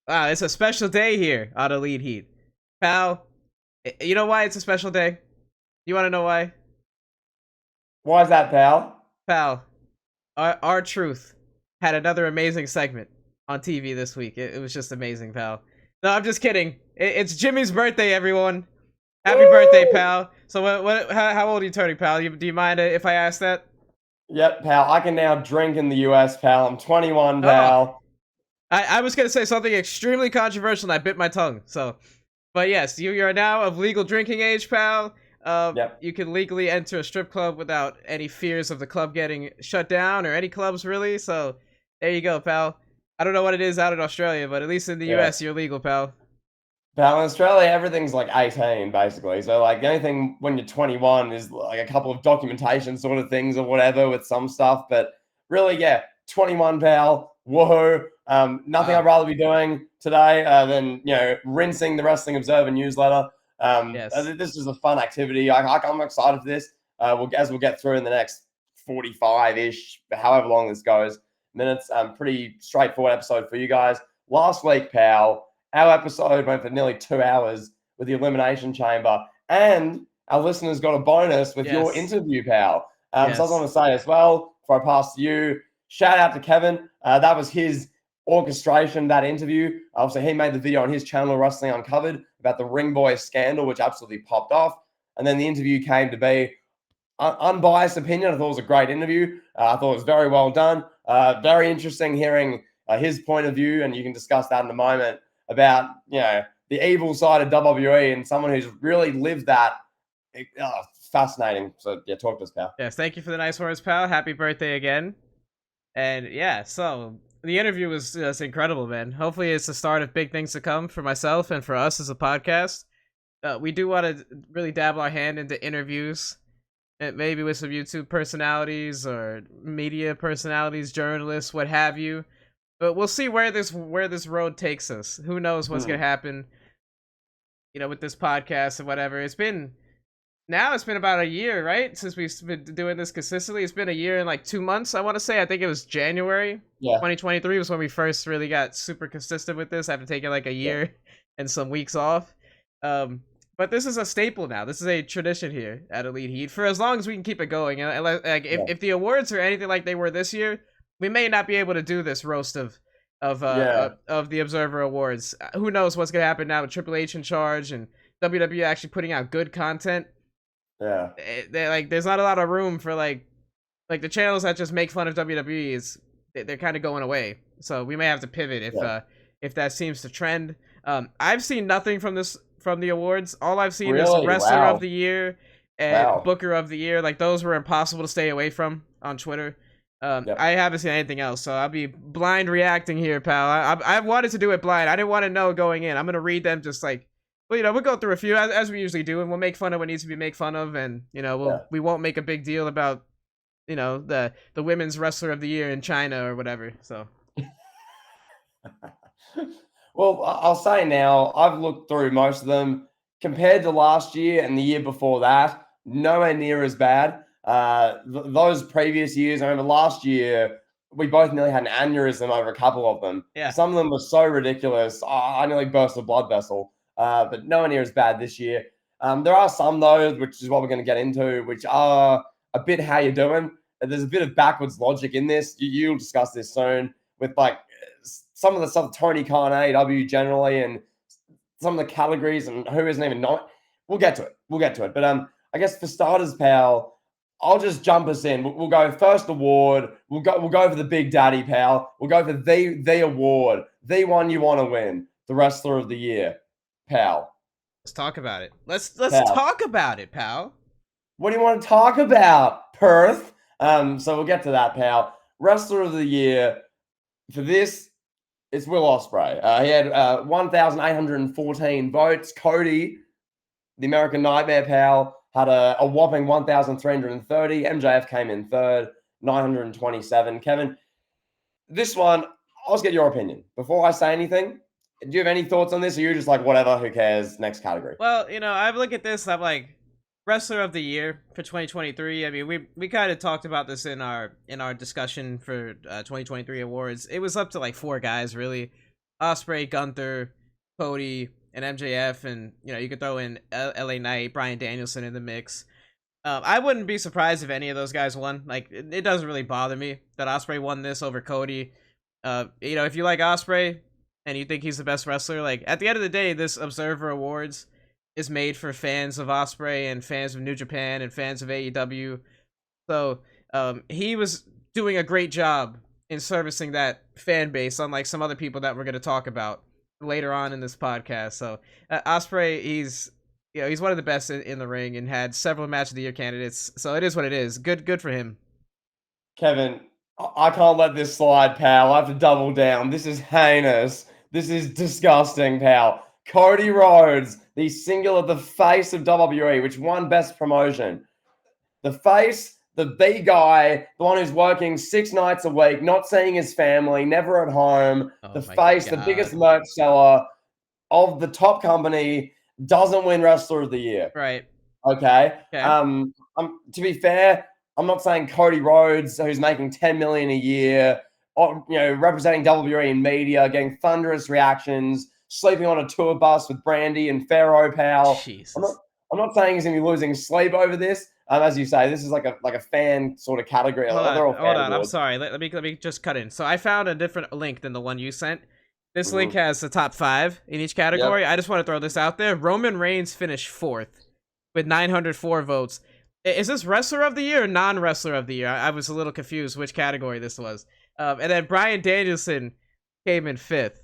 Wow, it's a special day here on Elite Heat. Pal, you know why it's a special day? You want to know why? Why is that, pal? Pal, our Truth had another amazing segment on TV this week. It was just amazing, pal. No, I'm just kidding. It's Jimmy's birthday, everyone. Happy birthday, Woo! pal. So, how old are you turning, pal? Do you mind if I ask that? Yep, pal. I can now drink in the US, pal. I'm 21, Oh, pal. I was going to say something extremely controversial and I bit my tongue. So, but yes, you are now of legal drinking age, pal. Yep. You can legally enter a strip club without any fears of the club getting shut down or any clubs really. So there you go, pal. I don't know what it is out in Australia, but at least in the Yeah. U.S. you're legal, pal. Pal, in Australia, everything's like 18, basically. So, like, the only thing when you're 21 is like a couple of documentation sort of things or whatever with some stuff. But really, yeah, 21, pal. Woohoo. Nothing I'd Wow. rather be doing today than, rinsing the Wrestling Observer newsletter. Yes. This is a fun activity. I'm excited for this. We'll get through in the next 45 ish, however long this goes, minutes. Pretty straightforward episode for you guys. Last week, pal, our episode went for nearly 2 hours with the Elimination Chamber, and our listeners got a bonus with your Yes. interview, pal. So I Yes. want to say as well, before I pass to you, shout out to Kevin. That was his orchestration, that interview. Obviously, he made the video on his channel, Wrestling Uncovered, about the Ring Boy scandal, which absolutely popped off. And then the interview came to be unbiased opinion. I thought it was a great interview. I thought it was very well done. Very interesting hearing his point of view, and you can discuss that in a moment about the evil side of WWE and someone who's really lived that. Fascinating. So yeah, talk to us, pal. Yes. Thank you for the nice words, pal. Happy birthday again. And yeah, so the interview was just incredible, man. Hopefully, it's the start of big things to come for myself and for us as a podcast. We do want to really dabble our hand into interviews, maybe with some YouTube personalities or media personalities, journalists, what have you. But we'll see where this road takes us. Who knows what's gonna Hmm. happen? With this podcast and whatever. It's been about a year, right? Since we've been doing this consistently. It's been a year and like 2 months, I want to say. I think it was January Yeah. 2023 was when we first really got super consistent with this after taking like a Yeah. year and some weeks off. Um, but this is a staple now. This is a tradition here at Elite Heat for as long as we can keep it going. And like, Yeah. if the awards are anything like they were this year, we may not be able to do this roast Yeah. of the Observer Awards. Who knows what's gonna happen now with Triple H in charge and WWE actually putting out good content. Yeah. There's not a lot of room for like the channels that just make fun of WWE is they're kind of going away. So we may have to pivot Yeah. if that seems to trend. I've seen nothing from the awards. All I've seen is Really? Wrestler of Wow. the Year and Wow. Booker of the Year. Like those were impossible to stay away from on Twitter. Yep. I haven't seen anything else, so I'll be blind reacting here, pal. I wanted to do it blind. I didn't want to know going in. I'm gonna read them just like, well, we'll go through a few as we usually do, and we'll make fun of what needs to be made fun of, and Yeah. we won't make a big deal about the women's wrestler of the year in China or whatever. So Well, I'll say now, I've looked through most of them compared to last year and the year before that, nowhere near as bad. Those previous years, I remember last year, we both nearly had an aneurysm over a couple of them. yeah, Some of them were so ridiculous. I nearly burst a blood vessel, but nowhere near as bad this year. There are some, though, which is what we're going to get into, which are a bit how you're doing. There's a bit of backwards logic in this. You'll discuss this soon with like some of the stuff Tony Khan AEW generally and some of the categories and who isn't even not. We'll get to it. We'll get to it. But I guess for starters, pal, I'll just jump us in. We'll go first award. We'll go for the big daddy, pal. We'll go for the award, the one you want to win, the wrestler of the year, pal. let's talk about it. Let's Pal. talk about it, pal. What do you want to talk about, Perth? So we'll get to that, pal. Wrestler of the year for this, it's Will Ospreay. He had 1,814 votes. Cody, the American Nightmare pal, had a whopping 1,330. MJF came in third, 927. Kevin, this one, I'll just get your opinion. Before I say anything, do you have any thoughts on this? Or are you just like, whatever, who cares? Next category. Well, I look at this. I'm like, wrestler of the year for 2023. I mean, we kind of talked about this in our discussion for 2023 awards. It was up to like four guys really. Osprey, Gunther, Cody, and MJF, and you could throw in LA Knight, Bryan Danielson in the mix. I wouldn't be surprised if any of those guys won. Like, it doesn't really bother me that Osprey won this over Cody. If you like Osprey and you think he's the best wrestler, like at the end of the day, this Observer Awards is made for fans of Osprey and fans of New Japan and fans of AEW. So he was doing a great job in servicing that fan base, unlike some other people that we're going to talk about later on in this podcast. So Osprey, he's one of the best in the ring and had several match of the year candidates. So it is what it is. Good for him. Kevin, I can't let this slide, pal. I have to double down. This is heinous. This is disgusting, pal. Cody Rhodes, the the face of WWE, which won Best Promotion. The face, the B guy, the one who's working 6 nights a week, not seeing his family, never at home. Oh The my face, the biggest god. merch seller of the top company, doesn't win Wrestler of the Year. Right. Okay. Okay. To be fair, I'm not saying Cody Rhodes, who's making 10 million a year, or, representing WWE in media, getting thunderous reactions, sleeping on a tour bus with Brandy and Pharaoh pal. Jesus. I'm not saying he's gonna be losing sleep over this. As you say, this is like a fan sort of category. Hold They're on, all hold fan on. I'm awards. sorry. Let me just cut in. So I found a different link than the one you sent. This link Mhm. has the top 5 in each Yep. category. I just want to throw this out there. Roman Reigns finished 4th with 904 votes. Is this wrestler of the year or non-wrestler of the year? I was a little confused which category this was. And then Bryan Danielson came in 5th.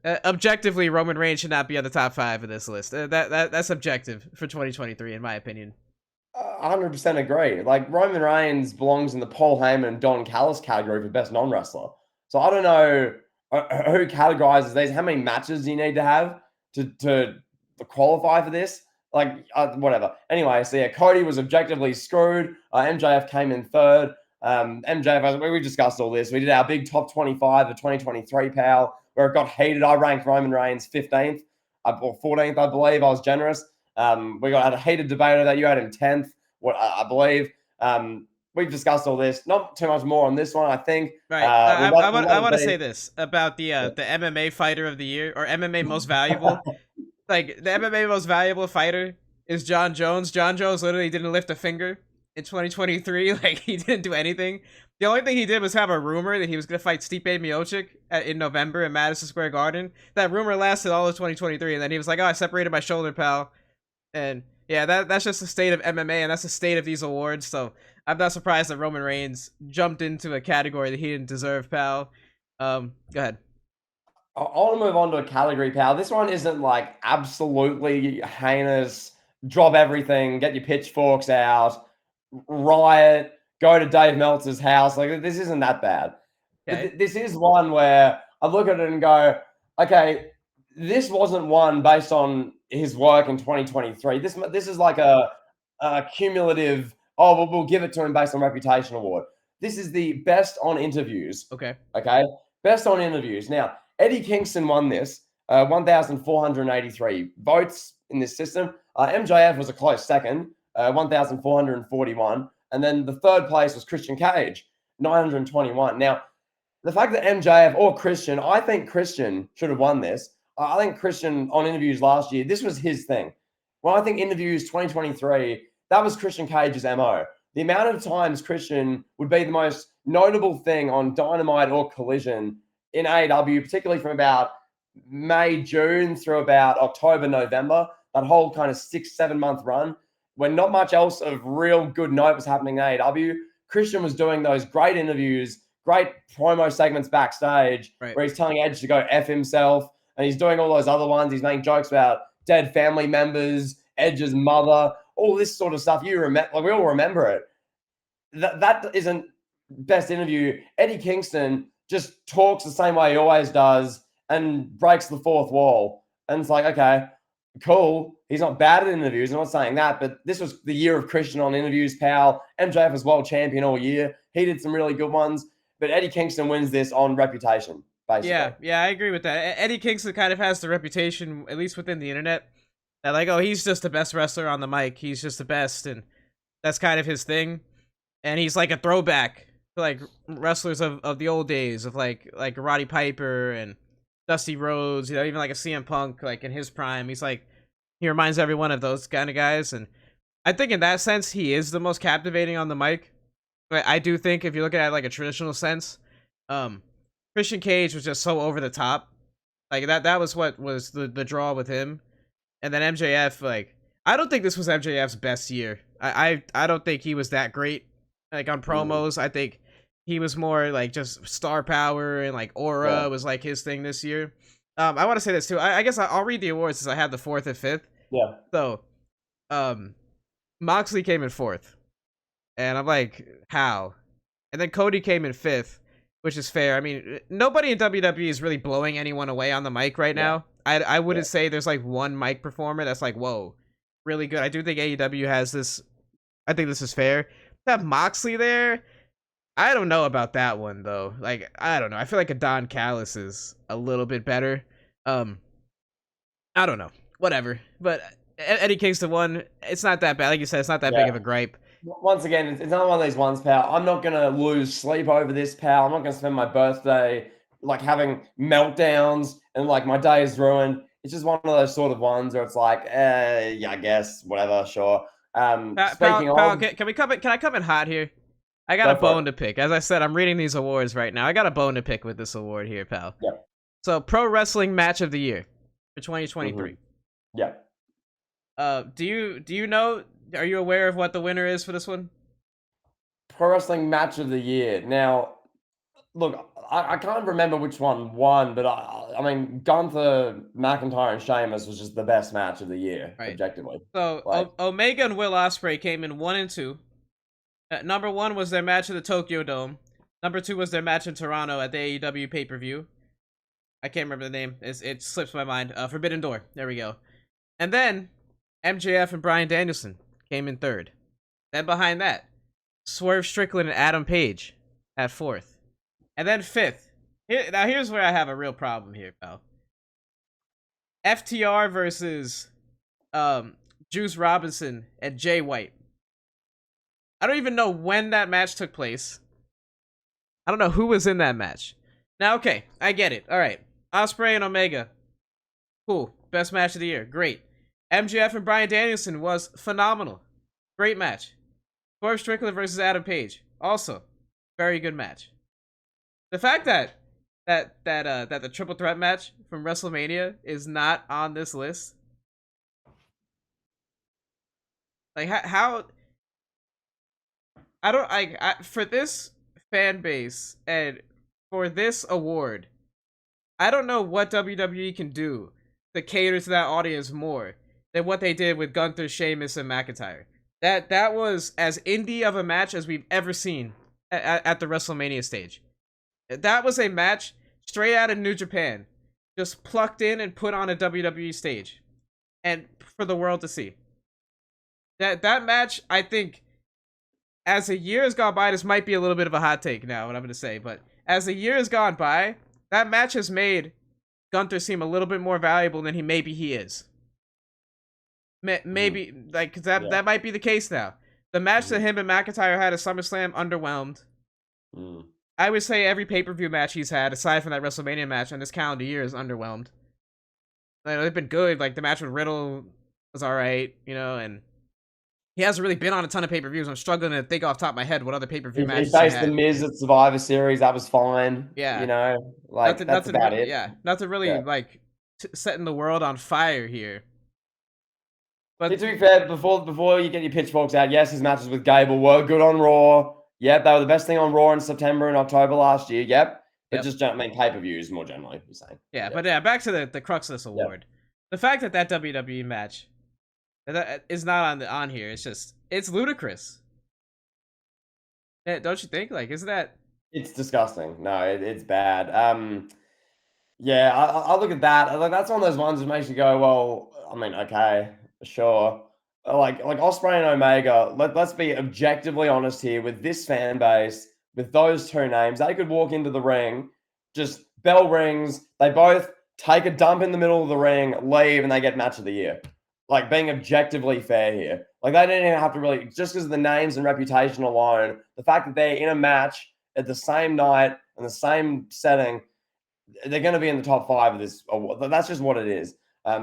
Objectively, Roman Reigns should not be on the top 5 of this list. That's objective for 2023, in my opinion. 100% agree. Like Roman Reigns belongs in the Paul Heyman and Don Callis category for best non-wrestler. So I don't know who categorizes these. How many matches do you need to have to qualify for this? Like whatever. Anyway, so yeah, Cody was objectively screwed. MJF came in 3rd. MJF, we discussed all this. We did our big top 25 of 2023, pal, where it got heated. I ranked Roman Reigns 15th or 14th, I believe. I was generous. We had a heated debate over that. You had him 10th, what I believe. We've discussed all this. Not too much more on this one, I think. Right. I want to say this about the Yeah. MMA fighter of the year or MMA most valuable. Like the MMA most valuable fighter is John Jones. John Jones literally didn't lift a finger in 2023. Like he didn't do anything. The only thing he did was have a rumor that he was gonna fight Stipe Miocic in November in Madison Square Garden. That rumor lasted all of 2023, and then he was like, "Oh, I separated my shoulder, pal." And yeah, that's just the state of MMA, and that's the state of these awards. So I'm not surprised that Roman Reigns jumped into a category that he didn't deserve, pal. Go ahead. I want to move on to a category, pal. This one isn't like absolutely heinous. Drop everything, get your pitchforks out, riot, go to Dave Meltzer's house. Like this isn't that bad. But Okay. this is one where I look at it and go, okay, this wasn't one based on his work in 2023. This is like a cumulative. Oh, we'll give it to him based on reputation award. This is the best on interviews. Okay. Okay, best on interviews. Now Eddie Kingston won this, 1,483 votes in this system. MJF was a close second, 1,441, and then the third place was Christian Cage, 921. Now the fact that MJF or Christian, I think Christian should have won this. I think Christian on interviews last year, this was his thing. Well, I think interviews 2023, that was Christian Cage's MO. The amount of times Christian would be the most notable thing on Dynamite or Collision in AEW, particularly from about May, June through about October, November, that whole kind of 6-7 month run when not much else of real good note was happening in AEW. Christian was doing those great interviews, great promo segments backstage Right. where he's telling Edge to go F himself, and he's doing all those other ones. He's making jokes about dead family members, Edge's mother, all this sort of stuff. You remember, like we all remember it. That isn't best interview. Eddie Kingston just talks the same way he always does and breaks the fourth wall. And it's like, okay, cool. He's not bad at interviews. I'm not saying that, but this was the year of Christian on interviews, pal. MJF was world champion all year. He did some really good ones, but Eddie Kingston wins this on reputation, basically. Yeah, I agree with that. Eddie Kingston kind of has the reputation, at least within the internet, that like, oh, he's just the best wrestler on the mic. He's just the best, and that's kind of his thing. And he's like a throwback to like wrestlers of the old days of like Roddy Piper and Dusty Rhodes, even like a CM Punk, like in his prime. He reminds everyone of those kind of guys, and I think in that sense he is the most captivating on the mic. But I do think if you look at it like a traditional sense, um, Christian Cage was just so over the top. Like that was what was the draw with him. And then MJF, like, I don't think this was MJF's best year. I don't think he was that great. Like on Mm, promos, I think he was more like just star power and like yeah, aura was like his thing this year. I want to say this too. I guess I'll read the awards since I had the fourth and fifth. yeah, So, um, Moxley came in fourth, and I'm like, how? And then Cody came in fifth, which is fair. I mean, nobody in WWE is really blowing anyone away on the mic right yeah, now. I yeah, wouldn't say there's like one mic performer that's like, whoa, really good. I do think AEW has this. I think this is fair. To have Moxley there, I don't know about that one though. Like, I don't know. I feel like a Don Callis is a little bit better. Um, I don't know. Whatever. But Eddie Kingston won. It's not that bad. Like you said, it's not that big yeah. of a gripe. Once again, it's another one of these ones, pal. I'm not gonna lose sleep over this, pal. I'm not gonna spend my birthday like having meltdowns and like my day is ruined. It's just one of those sort of ones where it's like, yeah, I guess, whatever, sure. Speaking Pal, of, can we come in? Can I come in hot here? I got a go for bone it. to pick. As I said, I'm reading these awards right now. I got a bone to pick with this award here, pal. Yeah. So, Pro Wrestling Match of the Year for Mm-hmm. 2023. Yeah. Do you know? Are you aware of what the winner is for this one? Pro Wrestling Match of the Year. Now, look, I can't remember which one won, but I mean, Gunther, McIntyre, and Sheamus was just the best match of the year, Right. objectively. So, Like, Omega and Will Ospreay came in 1 and 2. Number one was their match at the Tokyo Dome. Number two was their match in Toronto at the AEW pay per view. I can't remember the name. It slips my mind. Forbidden Door. There we go. And then MJF and Bryan Danielson came in third. Then behind that, Swerve Strickland and Adam Page at fourth. And then fifth. Here's where I have a real problem here, pal. FTR versus Juice Robinson and Jay White. I don't even know when that match took place. I don't know who was in that match. Now, okay, I get it. All right, Ospreay and Omega. Cool. Best match of the year. Great. MJF and Bryan Danielson was phenomenal. Great match. Swerve Strickland versus Adam Page. Also, very good match. The fact that the triple threat match from WrestleMania is not on this list. Like how I don't I for this fan base and for this award, I don't know what WWE can do to cater to that audience more than what they did with Gunther, Sheamus, and McIntyre. That was as indie of a match as we've ever seen at the WrestleMania stage. That was a match straight out of New Japan, just plucked in and put on a WWE stage, and for the world to see. That match, I think, as the year has gone by, this might be a little bit of a hot take now, what I'm going to say, but as the year has gone by, that match has made Gunther seem a little bit more valuable than he is. Maybe like yeah. that might be the case now. The match that Mhm. him and McIntyre had at SummerSlam underwhelmed. Mm. I would say every pay-per-view match he's had, aside from that WrestleMania match on this calendar year, is underwhelmed. Like, they've been good. Like the match with Riddle was all right, and he hasn't really been on a ton of pay-per-views. I'm struggling to think off the top of my head what other pay-per-view He matches he faced the had. Miz at Survivor Series. That was fine. Yeah, Like that's about it. nothing Yeah. really like setting the world on fire here. To But be fair, before you get your pitchforks out, yes, his matches with Gable were good on Raw. Yep, they were the best thing on Raw in September and October last year. Yep, but yep, just I mean pay-per-views more generally. You're saying. yeah, Yep. but yeah, back to the crux of this Yep. award. The fact that WWE match that is not on here, it's ludicrous. Don't you think? Like, isn't that? It's disgusting. No, it's bad. Yeah, I look at that. Like that's one of those ones that makes you go, well, I mean, okay, sure. Like Osprey and Omega. Let's be objectively honest here with this fan base, with those two names. They could walk into the ring, just bell rings. They both take a dump in the middle of the ring, leave, and they get match of the year. Like being objectively fair here. Like they didn't even have to really just because of the names and reputation alone. The fact that they're in a match at the same night in the same setting they're going to be in the top 5 of this award. That's just what it is.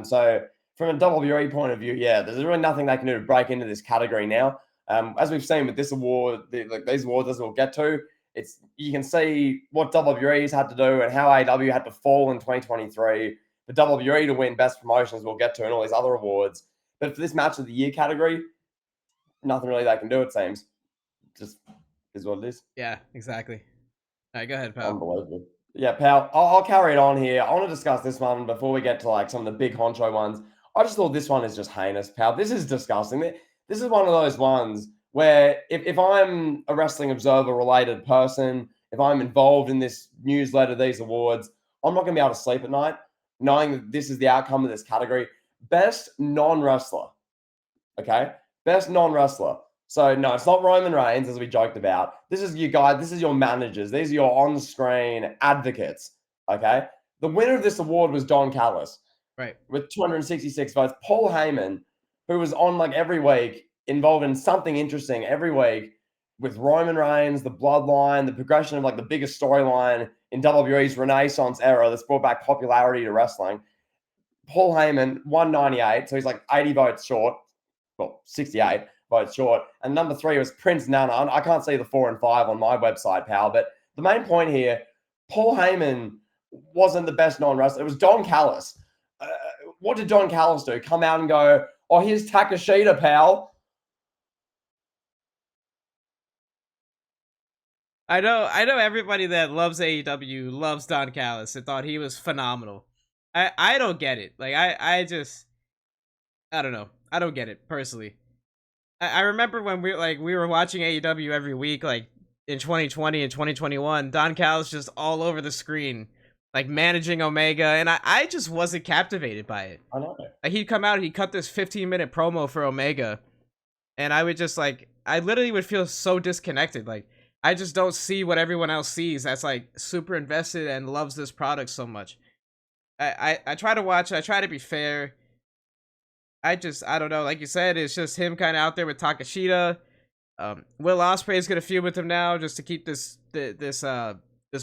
So from a WWE point of view, yeah, there's really nothing they can do to break into this category now. As we've seen with this award, these awards, as we'll get to, it's you can see what WWE's had to do and how AEW had to fall in 2023 for WWE to win Best Promotions. We'll get to and all these other awards, but for this Match of the Year category, nothing really they can do. It seems just is what it is. Yeah, exactly. All right, go ahead, pal. Unbelievable. Yeah, pal. I'll carry it on here. I want to discuss this one before we get to like some of the big honcho ones. I just thought this one is just heinous, pal. This is disgusting. This is one of those ones where if I'm a Wrestling Observer related person, if I'm involved in this newsletter, these awards, I'm not going to be able to sleep at night knowing that this is the outcome of this category. Best non-wrestler. Okay? Best non-wrestler. So no, it's not Roman Reigns, as we joked about. This is your guy. This is your managers. These are your on-screen advocates. Okay. The winner of this award was Don Callis, Right. with 266 votes. Paul Heyman, who was on like every week, involved in something interesting every week with Roman Reigns, the bloodline, the progression of like the biggest storyline in WWE's Renaissance era that's brought back popularity to wrestling. Paul Heyman, 198, so he's like 80 votes short. Well, 68 votes short. And number 3 was Prince Nana. I can't see the 4 and 5 on my website, pal. But the main point here, Paul Heyman wasn't the best non-wrestler. It was Don Callis. What did Don Callis do? Come out and go, oh, here's Takashita, pal. I know everybody that loves AEW loves Don Callis and thought he was phenomenal. I don't get it. Like I just I don't know. I don't get it personally. I remember when we were watching AEW every week, like in 2020 and 2021, Don Callis just all over the screen, like managing Omega, and I just wasn't captivated by it. I know. Like he'd come out, he'd cut this 15-minute promo for Omega, and I would just like I literally would feel so disconnected. Like I just don't see what everyone else sees that's like super invested and loves this product so much. I try to watch it, I try to be fair. I don't know, like you said, it's just him kind of out there with Takashita. Will Ospreay's gonna feud with him now just to keep this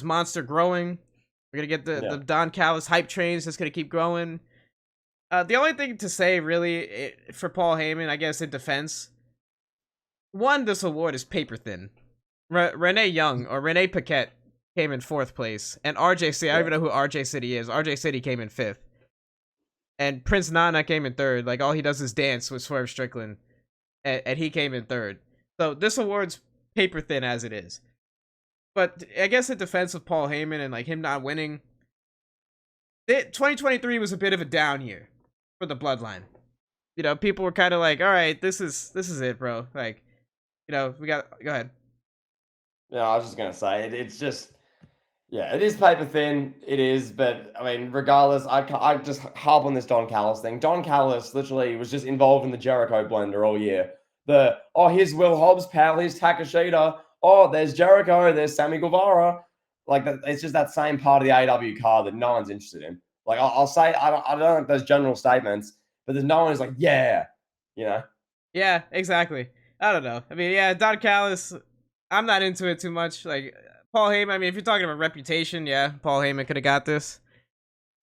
monster growing. We're gonna get the Don Callis hype trains that's gonna keep growing. The only thing to say really for Paul Heyman, I guess in defense, one, this award is paper thin. Renee Young or Renee Paquette came in 4th place, and RJ I don't even know who RJ City is. RJ City came in 5th. And Prince Nana came in 3rd. Like, all he does is dance with Swerve Strickland. And he came in 3rd. So this award's paper thin as it is. But I guess in defense of Paul Heyman and like him not winning, 2023 was a bit of a down year for the Bloodline. You know, people were kind of like, all right, this is it, bro. Like, you know, go ahead. Yeah, I was just gonna say it's just. Yeah, it is paper thin. It is, but I mean, regardless, I just harp on this Don Callis thing. Don Callis literally was just involved in the Jericho blender all year. Here's Will Hobbs, pal. Here's Takashita. Oh, there's Jericho. There's Sammy Guevara. Like it's just that same part of the AEW card that no one's interested in. Like I'll say, I don't like those general statements, but there's no one who's like, yeah, you know. Yeah, exactly. I don't know. I mean, yeah, Don Callis. I'm not into it too much. Like. Paul Heyman, I mean, if you're talking about reputation, yeah, Paul Heyman could have got this.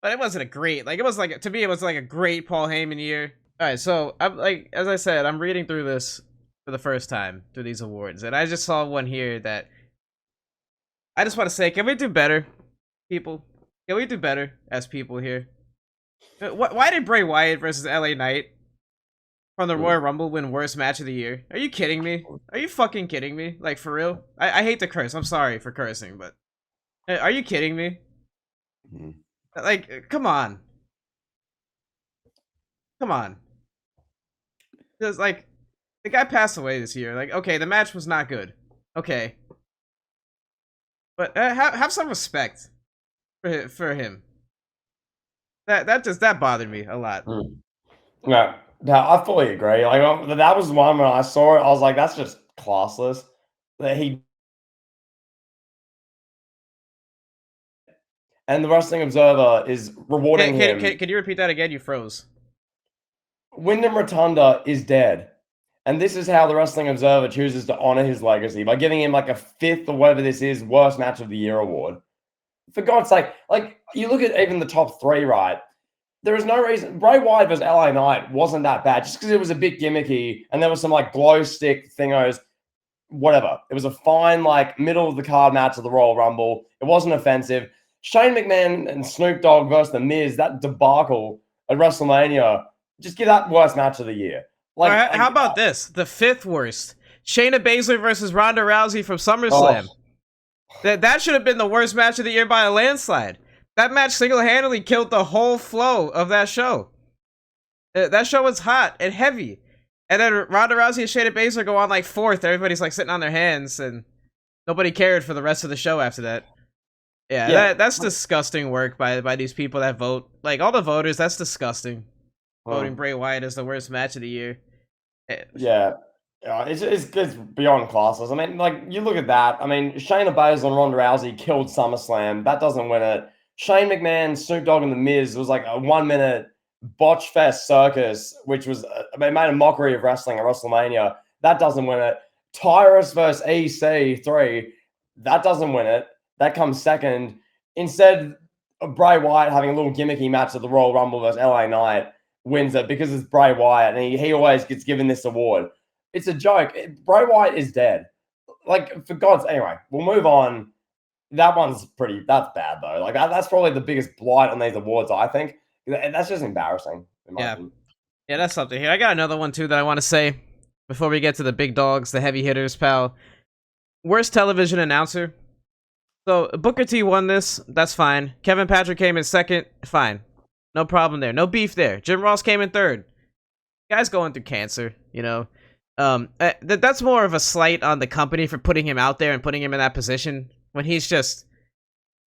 But it wasn't a great, like, it was like, to me, it was like a great Paul Heyman year. Alright, so, I'm like, as I said, I'm reading through this for the first time, through these awards, and I just saw one here that I just want to say, can we do better, people? Can we do better as people here? Why did Bray Wyatt versus LA Knight from the Royal Rumble win worst match of the year? Are you kidding me? Are you fucking kidding me? Like, for real? I hate to curse. I'm sorry for cursing, but are you kidding me? Like, come on. Come on. Because, like, the guy passed away this year. Like, okay, the match was not good. Okay. But have some respect for him. That bothered me a lot. Yeah. No, I fully agree. Like that was one when I saw it, I was like, "That's just classless." That he and the Wrestling Observer is rewarding him. Can you repeat that again? You froze. Wyndham Rotunda is dead, and this is how the Wrestling Observer chooses to honor his legacy by giving him like a 5th or whatever this is worst match of the year award. For God's sake, like you look at even the top three, right? There is no reason Bray Wyatt versus LA Knight wasn't that bad just because it was a bit gimmicky and there was some like glow stick thingos, whatever. It was a fine like middle of the card match of the Royal Rumble. It wasn't offensive. Shane McMahon and Snoop Dogg versus The Miz, that debacle at WrestleMania, just give that worst match of the year. All Like, right, how about this? The fifth worst. Shayna Baszler versus Ronda Rousey from SummerSlam. oh, That should have been the worst match of the year by a landslide. That match single-handedly killed the whole flow of that show. That show was hot and heavy. And then Ronda Rousey and Shayna Baszler go on like fourth. Everybody's like sitting on their hands and nobody cared for the rest of the show after that. Yeah, that's disgusting work by these people that vote. Like, all the voters, that's disgusting. Voting Bray Wyatt as the worst match of the year. Yeah. It's beyond classes. I mean, like, you look at that. I mean, Shayna Baszler and Ronda Rousey killed SummerSlam. That doesn't win it. Shane McMahon, Snoop Dogg, and The Miz was like a 1 minute botch fest circus, which was they made a mockery of wrestling at WrestleMania. That doesn't win it. Tyrus versus EC3, that doesn't win it. That comes second. Instead of Bray Wyatt having a little gimmicky match at the Royal Rumble versus LA Knight wins it because it's Bray Wyatt and he always gets given this award. It's a joke. Bray Wyatt is dead. Like, for God's anyway, we'll move on. That's bad though. Like that's probably the biggest blight on these awards, I think. That's just embarrassing. Yeah, that's something here. I got another one too that I want to say before we get to the big dogs, the heavy hitters, pal. Worst television announcer. So Booker T won this. That's fine. Kevin Patrick came in second. Fine, no problem there. No beef there. Jim Ross came in third. Guy's going through cancer, you know. That's more of a slight on the company for putting him out there and putting him in that position when he's just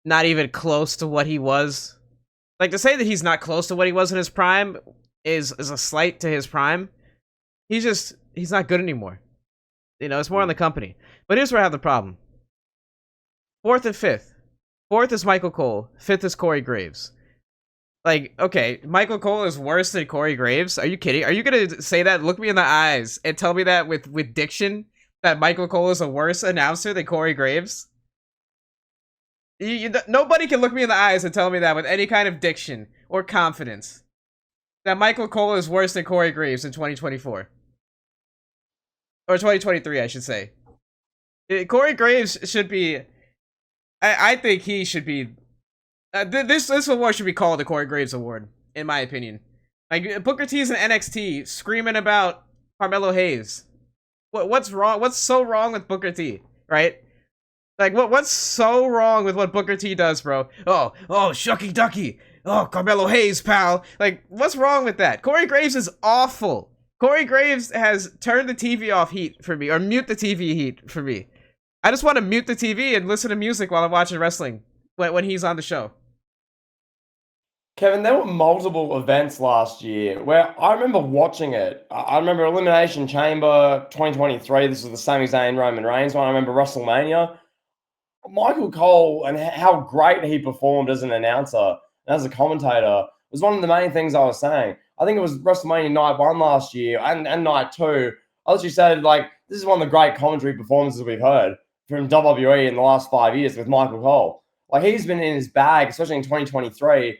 not even close to what he was. Like, to say that he's not close to what he was in his prime is a slight to his prime. He's not good anymore. You know, it's more on the company. But here's where I have the problem. Fourth and fifth. Fourth is Michael Cole. Fifth is Corey Graves. Like, okay, Michael Cole is worse than Corey Graves? Are you kidding? Are you gonna say that? Look me in the eyes and tell me that with diction that Michael Cole is a worse announcer than Corey Graves? Nobody can look me in the eyes and tell me that with any kind of diction or confidence that Michael Cole is worse than Corey Graves in 2024 or 2023, I should say. Corey Graves should be. I think he should be. This award should be called the Corey Graves Award, in my opinion. Like, Booker T's in NXT screaming about Carmelo Hayes. What's wrong? What's so wrong with Booker T? Right? Like, what's so wrong with what Booker T does, bro? Oh, shucky ducky. Oh, Carmelo Hayes, pal. Like, what's wrong with that? Corey Graves is awful. Corey Graves has turned the TV off heat for me, or mute the TV heat for me. I just want to mute the TV and listen to music while I'm watching wrestling when he's on the show. Kevin, there were multiple events last year where I remember watching it. I remember Elimination Chamber 2023. This was the Sami Zayn Roman Reigns one. I remember WrestleMania. Michael Cole and how great he performed as an announcer and as a commentator was one of the main things I was saying. I think it was WrestleMania Night 1 last year and Night 2. I literally said, like, this is one of the great commentary performances we've heard from WWE in the last 5 years with Michael Cole. Like, he's been in his bag, especially in 2023,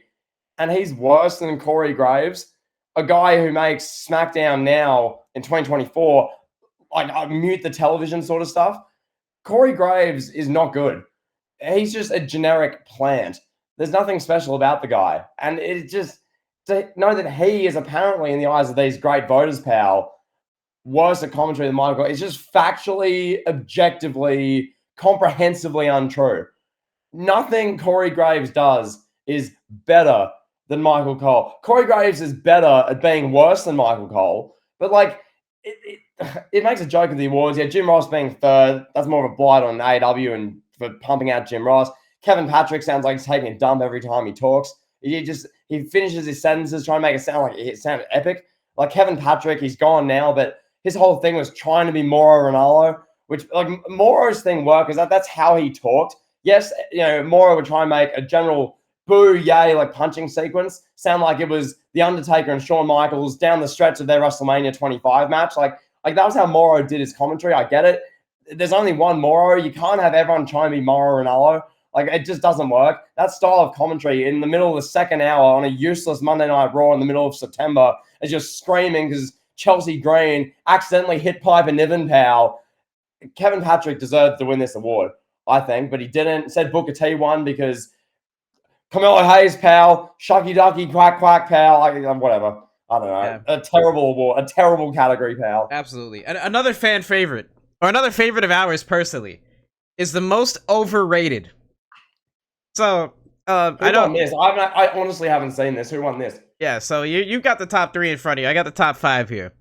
and he's worse than Corey Graves, a guy who makes SmackDown now in 2024, like, mute the television sort of stuff. Corey Graves is not good. He's just a generic plant. There's nothing special about the guy. And it's just to know that he is apparently, in the eyes of these great voters, pal, worse at commentary than Michael. It's just factually, objectively, comprehensively untrue. Nothing Corey Graves does is better than Michael Cole. Corey Graves is better at being worse than Michael Cole, but like it makes a joke of the awards. Yeah, Jim Ross being third, that's more of a blight on AEW and for pumping out Jim Ross. Kevin Patrick sounds like he's taking a dump every time he talks. He finishes his sentences trying to make it sound like it sounded epic. Like Kevin Patrick, he's gone now, but his whole thing was trying to be Mauro Ranallo, which like Mauro's thing worked because that's how he talked. Yes, you know, Mauro would try and make a general boo, yay, like punching sequence sound like it was The Undertaker and Shawn Michaels down the stretch of their WrestleMania 25 match. Like that was how Mauro did his commentary. I get it. There's only one Mauro. You can't have everyone trying to be Mauro Ranallo. Like, it just doesn't work. That style of commentary in the middle of the second hour on a useless Monday Night Raw in the middle of September is just screaming because Chelsea Green accidentally hit Piper Niven, pal. Kevin Patrick deserved to win this award, I think, but he didn't. Said Booker T won because Carmelo Hayes, pal. Shucky Ducky, quack, quack, pal. Whatever. I don't know. Yeah. A terrible award. A terrible category, pal. Absolutely. And another fan favorite, or another favorite of ours personally, is the most overrated. So, Who won this? I honestly haven't seen this. Who won this? Yeah, so you got the top 3 in front of you. I got the top 5 here.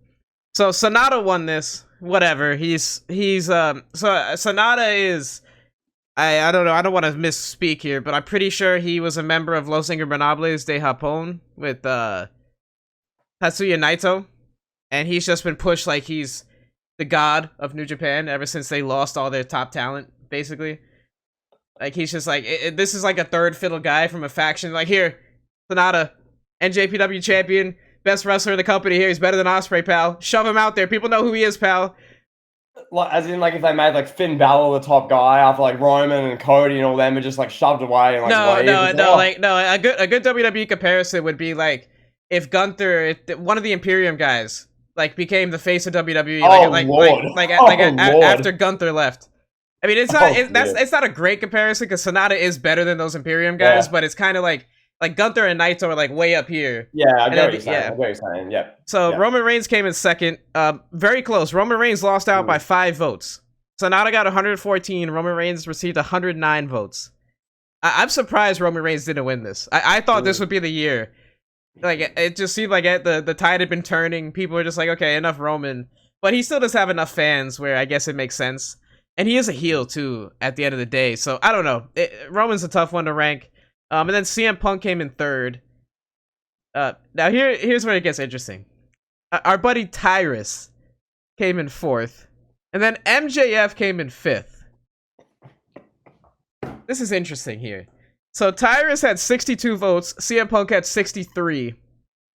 So Sonata won this. Whatever. So Sonata is, I don't know. I don't want to misspeak here, but I'm pretty sure he was a member of Los Ingobernables de Japón with Tatsuya Naito, and he's just been pushed like he's the god of New Japan ever since they lost all their top talent, basically. Like, he's just like, this is like a third fiddle guy from a faction. Like, here, Sonata, NJPW champion, best wrestler in the company here. He's better than Ospreay, pal. Shove him out there. People know who he is, pal. Like, as in, like, if they made, like, Finn Balor the top guy after, like, Roman and Cody and all them are just, like, shoved away and, like, a good WWE comparison would be, like, if Gunther, one of the Imperium guys, like, became the face of WWE, after Gunther left. I mean, it's not it's not a great comparison because Sonata is better than those Imperium guys, but it's kind of like Gunther and Naito are like way up here. Yeah, I get what you're saying. I get what you're saying. Yeah. So Roman Reigns came in second, very close. Roman Reigns lost out by 5 votes. Sonata got 114. Roman Reigns received 109 votes. I'm surprised Roman Reigns didn't win this. I thought this would be the year. Like, it just seemed like the tide had been turning. People were just like, okay, enough Roman, but he still does have enough fans where I guess it makes sense. And he is a heel, too, at the end of the day. So, I don't know. Roman's a tough one to rank. And then CM Punk came in third. Now, here's where it gets interesting. Our buddy Tyrus came in fourth. And then MJF came in fifth. This is interesting here. So, Tyrus had 62 votes. CM Punk had 63.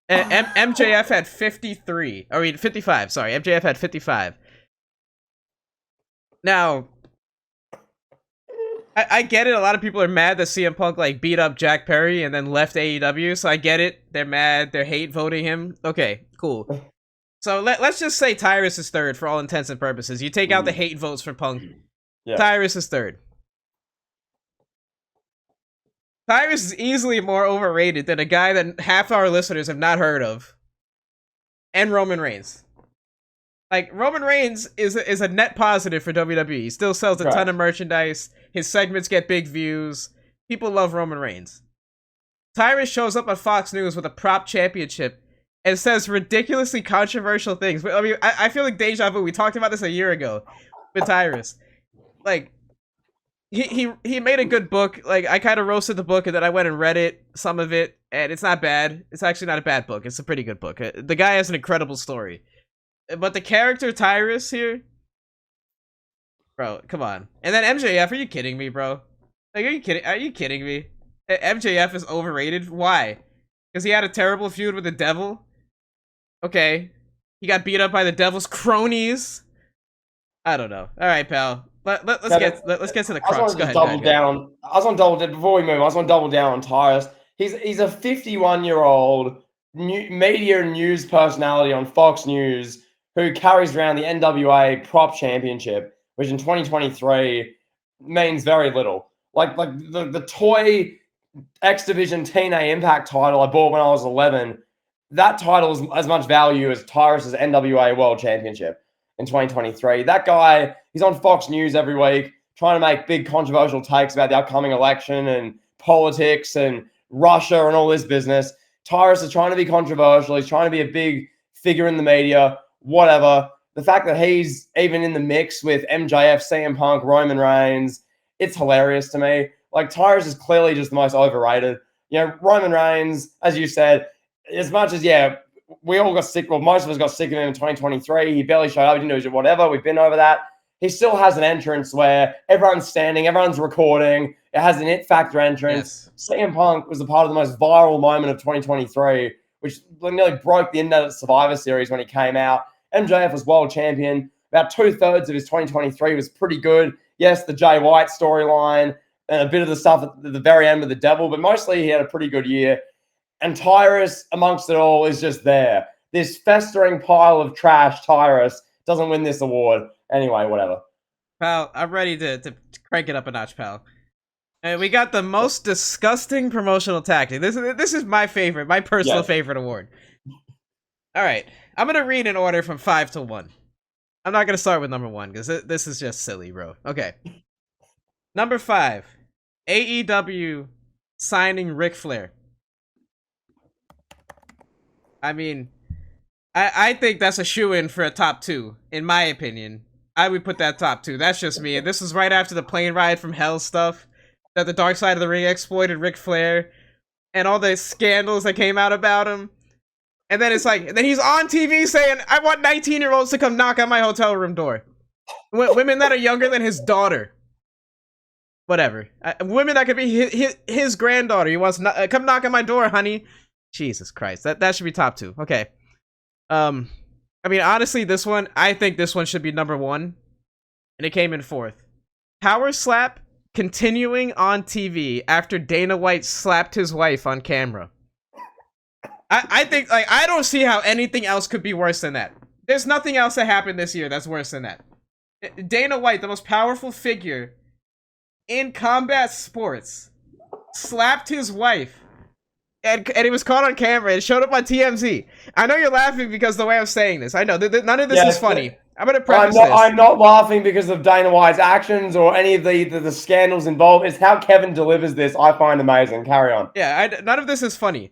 And MJF had 53. I mean, 55. Sorry, MJF had 55. Now, I get it. A lot of people are mad that CM Punk like beat up Jack Perry and then left AEW. So I get it. They're mad. They're hate voting him. Okay, cool. So let's just say Tyrus is third for all intents and purposes. You take out the hate votes for Punk. Yeah. Tyrus is third. Tyrus is easily more overrated than a guy that half our listeners have not heard of. And Roman Reigns. Like, Roman Reigns is a net positive for WWE. He still sells a ton of merchandise. His segments get big views. People love Roman Reigns. Tyrus shows up on Fox News with a prop championship and says ridiculously controversial things. I mean, I feel like deja vu. We talked about this a year ago with Tyrus. Like, he made a good book. Like, I kind of roasted the book and then I went and read it, some of it, and it's not bad. It's actually not a bad book. It's a pretty good book. The guy has an incredible story. But the character Tyrus here, bro, come on. And then MJF, are you kidding me, bro? Like, are you kidding me? MJF is overrated? Why? Because he had a terrible feud with the Devil? Okay. He got beat up by the Devil's cronies? I don't know. Alright, pal. Let's get to the crux. Go ahead. I was on double down. Before we move, I was on double down on Tyrus. He's a 51-year-old media and news personality on Fox News who carries around the NWA Prop Championship, which in 2023 means very little. Like the toy X Division TNA Impact title I bought when I was 11, that title is as much value as Tyrus's NWA World Championship in 2023. That guy, he's on Fox News every week trying to make big controversial takes about the upcoming election and politics and Russia and all this business. Tyrus is trying to be controversial. He's trying to be a big figure in the media, whatever. The fact that he's even in the mix with MJF, CM Punk, Roman Reigns, it's hilarious to me. Like, Tyrus is clearly just the most overrated. You know, Roman Reigns, as you said, as much as, we all got sick, well, most of us got sick of him in 2023. He barely showed up, he didn't do whatever. We've been over that. He still has an entrance where everyone's standing, everyone's recording. It has an it factor entrance. Yes. CM Punk was a part of the most viral moment of 2023, which nearly broke the internet at Survivor Series when he came out. MJF was world champion. About 2/3 of his 2023 was pretty good. Yes, the Jay White storyline, and a bit of the stuff at the very end with the devil, but mostly he had a pretty good year. And Tyrus, amongst it all, is just there. This festering pile of trash, Tyrus, doesn't win this award. Anyway, whatever. Pal, I'm ready to crank it up a notch, pal. And we got the most disgusting promotional tactic. This is my favorite, my personal favorite award. All right, I'm gonna read in order from 5 to 1. I'm not gonna start with number 1 because this is just silly, bro. Okay. Number 5, AEW signing Ric Flair. I mean, I think that's a shoo-in for a top 2, in my opinion. I would put that top 2. That's just me. And this was right after the plane ride from hell stuff that the Dark Side of the Ring exploited Ric Flair and all the scandals that came out about him. And then it's like, and then he's on TV saying, I want 19-year-olds to come knock on my hotel room door. Women that are younger than his daughter. Whatever. Women that could be his granddaughter. He wants, come knock on my door, honey. Jesus Christ. That should be top 2. Okay. I mean, honestly, this one, I think this one should be number 1. And it came in 4th. Power slap continuing on TV after Dana White slapped his wife on camera. I think, like, I don't see how anything else could be worse than that. There's nothing else that happened this year that's worse than that. Dana White, the most powerful figure in combat sports, slapped his wife. And it was caught on camera. It showed up on TMZ. I know you're laughing because the way I'm saying this. I know. None of this is funny. I'm going to preface this. I'm not laughing because of Dana White's actions or any of the scandals involved. It's how Kevin delivers this I find amazing. Carry on. Yeah, none of this is funny.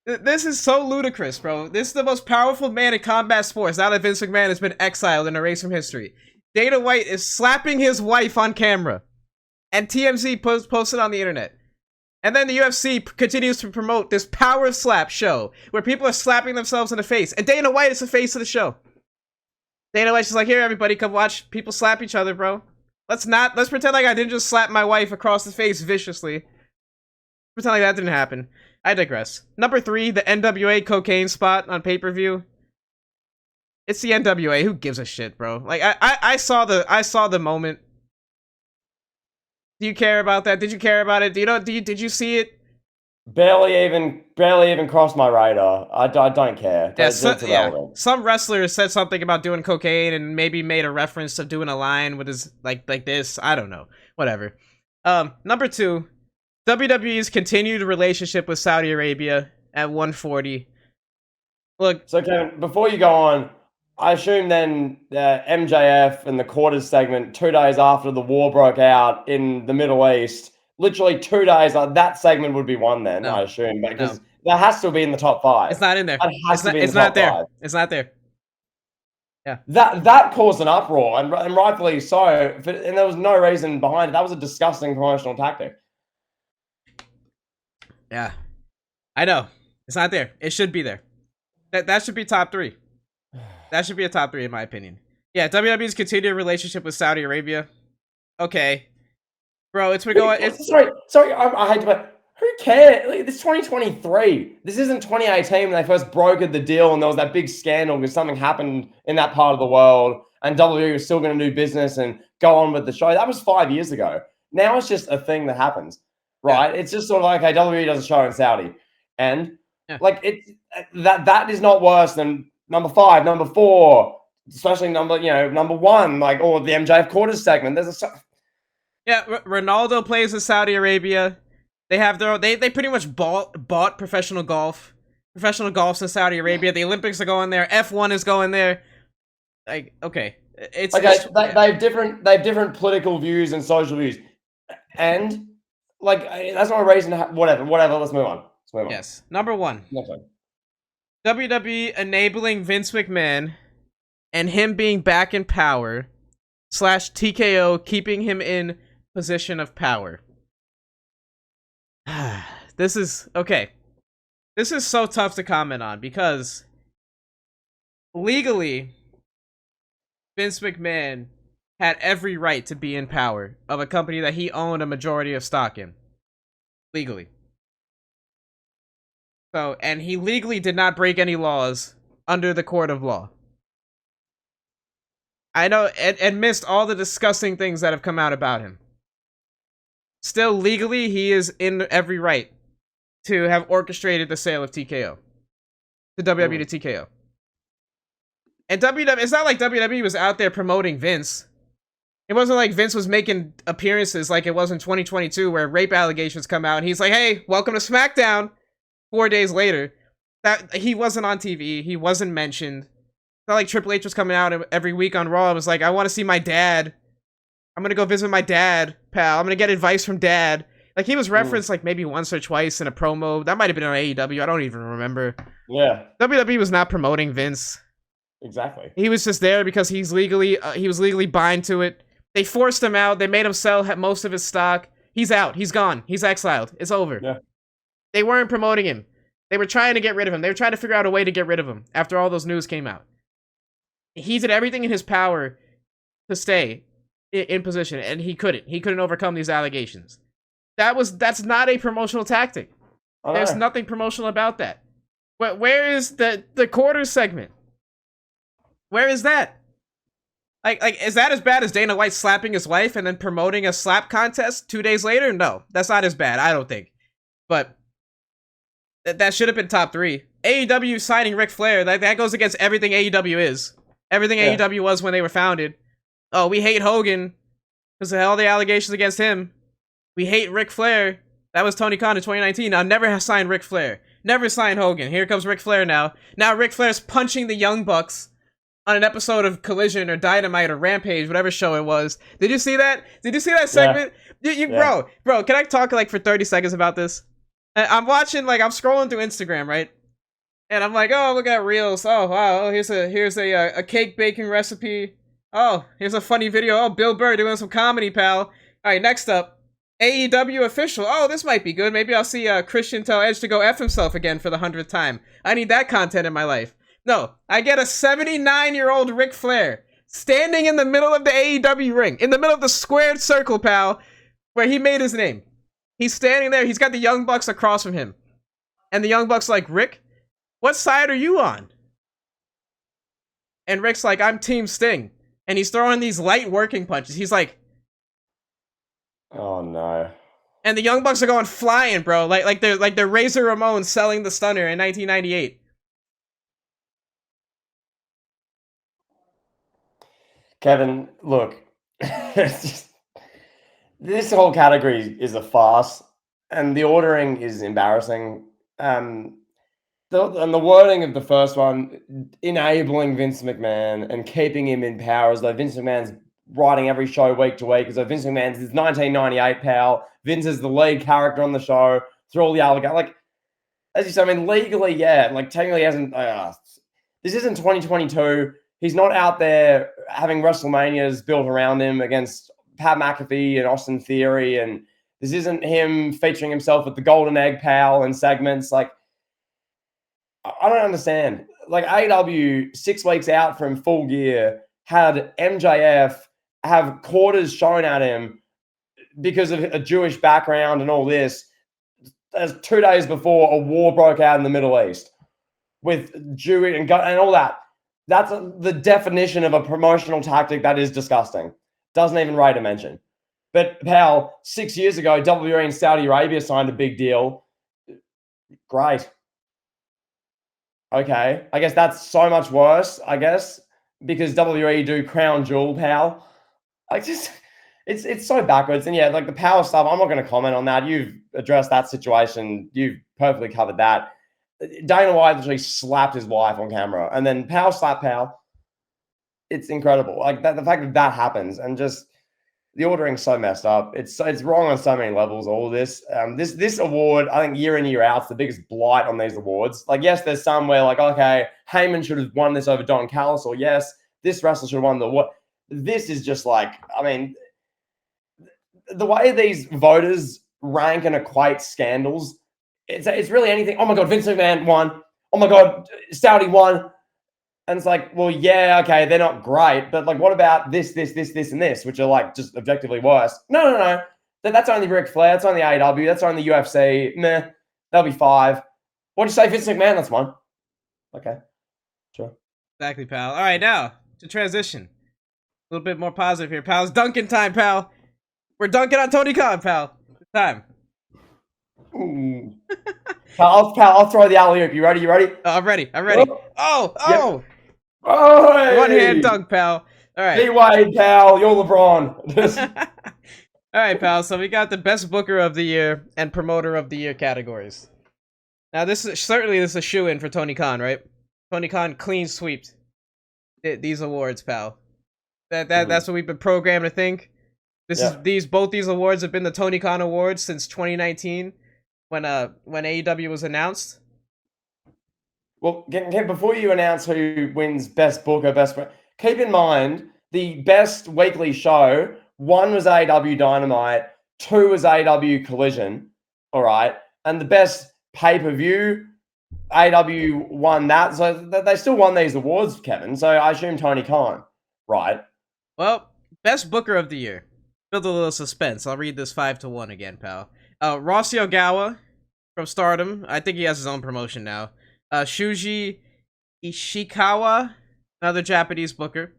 This is so ludicrous, bro. This is the most powerful man in combat sports now that Vince McMahon has been exiled and erased from history. Dana White is slapping his wife on camera. And TMZ posted on the internet. And then the UFC continues to promote this power slap show where people are slapping themselves in the face. And Dana White is the face of the show. Dana White's just like, here, everybody, come watch people slap each other, bro. Let's pretend like I didn't just slap my wife across the face viciously. Pretend like that didn't happen. I digress. Number 3, the NWA cocaine spot on pay-per-view. It's the NWA. Who gives a shit, bro? Like, I saw the moment. Do you care about that? Did you care about it? Did you see it? Barely even crossed my radar. I don't care. Yeah, some wrestler said something about doing cocaine and maybe made a reference to doing a line with his like this. I don't know. Whatever. Number 2, WWE's continued relationship with Saudi Arabia at 140. Look, so Kevin, before you go on, I assume then MJF and the quarters segment 2 days after the war broke out in the Middle East, literally 2 days, that segment would be one then, I assume, because that has to be in the top 5. It's not in there. It's not there. 5. It's not there. Yeah. That caused an uproar, and rightfully so, and there was no reason behind it. That was a disgusting promotional tactic. Yeah. I know. It's not there. It should be there. That should be top 3. That should be a top 3 in my opinion. Yeah, WWE's continued relationship with Saudi Arabia. Okay. Bro, it's been going... Sorry, I hate to... But who cares? Like, it's 2023. This isn't 2018 when they first brokered the deal and there was that big scandal because something happened in that part of the world and WWE was still going to do business and go on with the show. That was 5 years ago. Now it's just a thing that happens, right? Yeah. It's just sort of like, okay, WWE does a show in Saudi. And, like, it's that is not worse than... Number 5, number 4, especially number 1, like, or the MJF quarters segment. Ronaldo plays in Saudi Arabia. They have their own, they pretty much bought professional golf. Professional golf's in Saudi Arabia. The Olympics are going there. F1 is going there. Like, okay, they have different political views and social views, and like that's not a reason to whatever. Let's move on. Yes, number 1. WWE enabling Vince McMahon and him being back in power / TKO keeping him in position of power. This is okay. This is so tough to comment on because legally Vince McMahon had every right to be in power of a company that he owned a majority of stock in. Legally. So, and he legally did not break any laws under the court of law. I know, and missed all the disgusting things that have come out about him. still legally, he is in every right to have orchestrated the sale of TKO. The WWE to TKO. And WWE, it's not like WWE was out there promoting Vince. It wasn't like Vince was making appearances like it was in 2022 where rape allegations come out and he's like, hey, welcome to SmackDown 4 days later. That he wasn't on TV. He wasn't mentioned. It's not like Triple H was coming out every week on Raw. It was like, I want to see my dad. I'm going to go visit my dad, pal. I'm going to get advice from dad. Like, he was referenced like maybe once or twice in a promo. That might have been on AEW. I don't even remember. Yeah. WWE was not promoting Vince. Exactly. He was just there because he was legally bind to it. They forced him out. They made him sell most of his stock. He's out. He's gone. He's exiled. It's over. Yeah. They weren't promoting him. They were trying to get rid of him. They were trying to figure out a way to get rid of him after all those news came out. He did everything in his power to stay in position, and he couldn't. He couldn't overcome these allegations. That's not a promotional tactic. There's nothing promotional about that. Where is the quarters segment? Where is that? Like, is that as bad as Dana White slapping his wife and then promoting a slap contest 2 days later? No, that's not as bad, I don't think. But that should have been top 3. AEW signing Ric Flair, that goes against everything AEW is. Everything AEW was when they were founded. Oh, we hate Hogan because of all the allegations against him. We hate Ric Flair. That was Tony Khan in 2019. I'll never sign Ric Flair. Never sign Hogan. Here comes Ric Flair now. Now Ric Flair's punching the Young Bucks on an episode of Collision or Dynamite or Rampage, whatever show it was. Did you see that? Did you see that segment? Yeah. Bro, can I talk like for 30 seconds about this? I'm watching, like, I'm scrolling through Instagram, right? And I'm like, oh, look at Reels. Oh, wow. Oh, here's a cake baking recipe. Oh, here's a funny video. Oh, Bill Burr doing some comedy, pal. All right, next up, AEW official. Oh, this might be good. Maybe I'll see Christian tell Edge to go F himself again for the 100th time. I need that content in my life. No, I get a 79-year-old Ric Flair standing in the middle of the AEW ring, in the middle of the squared circle, pal, where he made his name. He's standing there. He's got the Young Bucks across from him. And the Young Bucks like, Rick, what side are you on? And Rick's like, I'm Team Sting. And he's throwing these light working punches. He's like, oh no. And the Young Bucks are going flying, bro. Like they're Razor Ramon selling the Stunner in 1998. Kevin, look, this whole category is a farce, and the ordering is embarrassing. And the wording of the first one, enabling Vince McMahon and keeping him in power as though Vince McMahon's writing every show week to week, as though Vince McMahon's his 1998 pal. Vince is the lead character on the show through all the allegations. Like, as you said, I mean, legally, yeah, like technically hasn't. This isn't 2022. He's not out there having WrestleManias built around him against Pat McAfee and Austin Theory, and this isn't him featuring himself with the Golden Egg Pal and segments. Like, I don't understand. Like, AEW 6 weeks out from Full Gear had MJF have quarters shown at him because of a Jewish background and all this, as 2 days before a war broke out in the Middle East with Jewish and all that. That's the definition of a promotional tactic that is disgusting. Doesn't even rate a mention. But, pal, 6 years ago, WWE and Saudi Arabia signed a big deal. Great. Okay. I guess that's so much worse, I guess, because WWE do Crown Jewel, pal. I just, it's so backwards. And yeah, like the power stuff, I'm not going to comment on that. You've addressed that situation. You've perfectly covered that. Dana White literally slapped his wife on camera and then power slap pal. It's incredible. Like that, the fact that that happens and just the ordering's so messed up. It's wrong on so many levels. All of this, this award, I think year in year out, it's the biggest blight on these awards. Like, yes, there's some where like, okay, Heyman should have won this over Don Callis, or yes, this wrestler should have won the what. This is just like, I mean, the way these voters rank and equate scandals. It's really anything. Oh my God, Vince McMahon won. Oh my God, Saudi won. And it's like, well, yeah, okay, they're not great, but like, what about this, and this, which are like just objectively worse? No. That's only Ric Flair. That's only AEW. That's only UFC. Meh, that'll be 5. What'd you say, Vince McMahon? That's 1. Okay, sure. Exactly, pal. All right, now to transition. A little bit more positive here, pal. It's dunking time, pal. We're dunking on Tony Khan, pal. Time. Ooh. I'll throw the alley oop. You ready? You ready? Oh, I'm ready. I'm ready. Oh, Oh, yep. oh! One hand Hey! dunk, pal. All right. D Wade, pal. You're LeBron. All right, pal. So we got the best booker of the year and promoter of the year categories. Now, this is a shoe in for Tony Khan, right? Tony Khan clean sweeps these awards, pal. That's what we've been programmed to think. Yeah. Both these awards have been the Tony Khan awards since 2019 when AEW was announced. Well, before you announce who wins Best Book or Best, keep in mind the best weekly show. One was AEW Dynamite, two was AEW Collision. All right, and the best pay per view, AEW won that. So they still won these awards, Kevin. So I assume Tony Khan, right? Well, best booker of the year. Build a little suspense. I'll read this 5-1 again, pal. Rossi Ogawa from Stardom. I think he has his own promotion now. Shuji Ishikawa, another Japanese booker,